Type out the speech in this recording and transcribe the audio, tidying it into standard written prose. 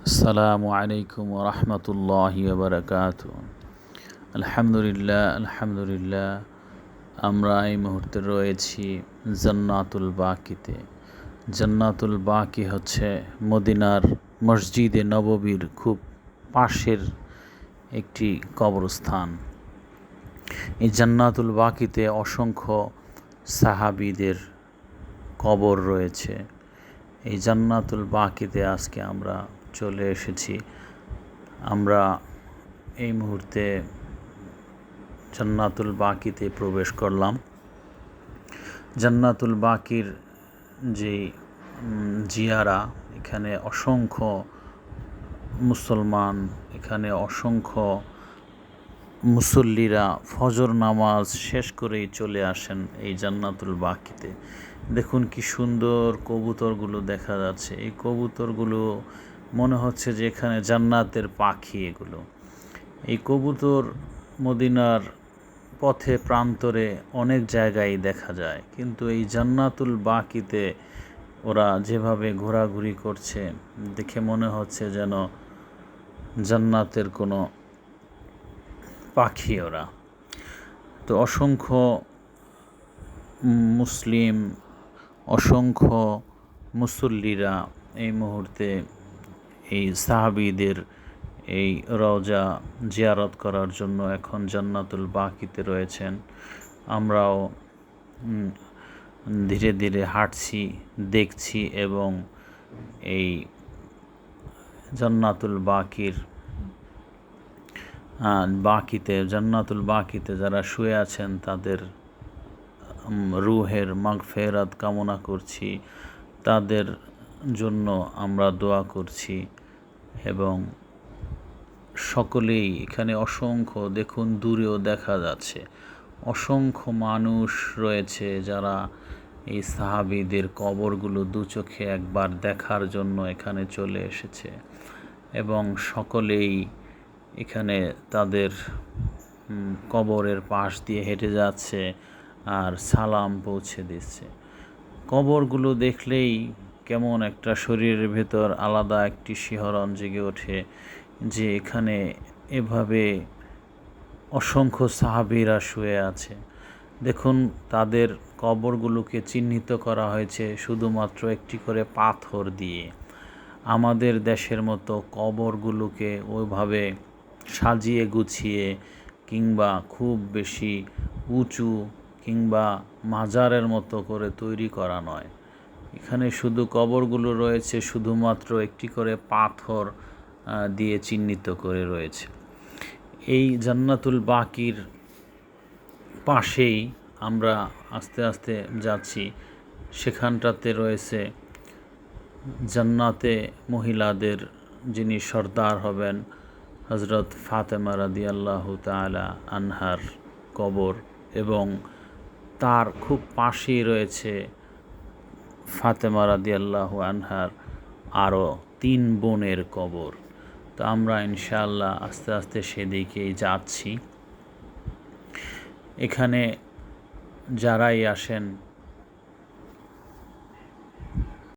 আসসালামু আলাইকুম ওরহমতুল্লাহি ওবরাকাতু। আলহামদুলিল্লাহ। আমরা এই মুহূর্তে রয়েছি জান্নাতুল বাকিতে। জান্নাতুল বাকি হচ্ছে মদিনার মসজিদে নববীর খুব পাশের একটি কবরস্থান। এই জান্নাতুল বাকিতে অসংখ্য সাহাবীদের কবর রয়েছে। এই জান্নাতুল বাকিতে আজকে আমরা চলে এসেছি। আমরা এই মুহূর্তে জান্নাতুল বাকিতে প্রবেশ করলাম। জান্নাতুল বাকির যে জিয়ারা, এখানে অসংখ্য মুসলমান, এখানে অসংখ্য মুসল্লিরা ফজর নামাজ শেষ করেই চলে আসেন এই জান্নাতুল বাকিতে। দেখুন কি সুন্দর কবুতরগুলো দেখা যাচ্ছে। এই কবুতরগুলো মনে হচ্ছে যে এখানে জান্নাতের পাখি এগুলো। এই কবুতর মদিনার পথে প্রান্তরে অনেক জায়গায় দেখা যায়, কিন্তু এই জান্নাতুল বাকিতে ওরা যেভাবে ঘোরাঘুরি করছে দেখে মনে হচ্ছে যেন জান্নাতের কোনো পাখি ওরা। তো অসংখ্য মুসলিম, অসংখ্য মুসল্লিরা এই মুহূর্তে এই সাহাবীদের এই রওজা জিয়ারত করার জন্য এখন জান্নাতুল বাকিতে রয়েছেন। আমরাও ধীরে ধীরে হাঁটছি, দেখছি এবং এই জান্নাতুল বাকিতে যারা শুয়ে আছেন তাদের রুহের মাগফিরাত কামনা করছি, তাদের জন্য আমরা দোয়া করছি। এবং সকলেই এখানে অসংখ্য, দেখুন দূরেও দেখা যাচ্ছে অসংখ্য মানুষ রয়েছে যারা এই সাহাবীদের কবরগুলো দু চোখে একবার দেখার জন্য এখানে চলে এসেছে এবং সকলেই এখানে তাদের কবরের পাশ দিয়ে হেঁটে যাচ্ছে আর সালাম পৌঁছে দিচ্ছে। কবরগুলো দেখলেই কেমন একটা শরীরের ভেতর আলাদা একটি শিহরণ জেগে ওঠে যে এখানে এভাবে অসংখ্য সাহাবীরা শুয়ে আছে। দেখুন তাদের কবরগুলোকে চিহ্নিত করা হয়েছে শুধুমাত্র একটি করে পাথর দিয়ে। আমাদের দেশের মতো কবরগুলোকে ওইভাবে সাজিয়ে গুছিয়ে কিংবা খুব বেশি উঁচু কিংবা মাজারের মতো করে তৈরি করা নয়। এখানে শুধু কবরগুলো রয়েছে শুধুমাত্র একটি করে পাথর দিয়ে চিহ্নিত করে রয়েছে। এই জান্নাতুল বাকির পাশেই আমরা আস্তে আস্তে যাচ্ছি। সেখানটাতে রয়েছে জান্নাতে মহিলাদের যিনি সর্দার হবেন হজরত ফাতেমা রাদিয়াল্লাহু তাআলা আনহার কবর, এবং তার খুব পাশেই রয়েছে ফাতেমা রাদিয়াল্লাহু আনহার আরও 3 বোনের কবর। তো আমরা ইনশাআল্লাহ আস্তে আস্তে সেদিকেই যাচ্ছি। এখানে যারাই আসেন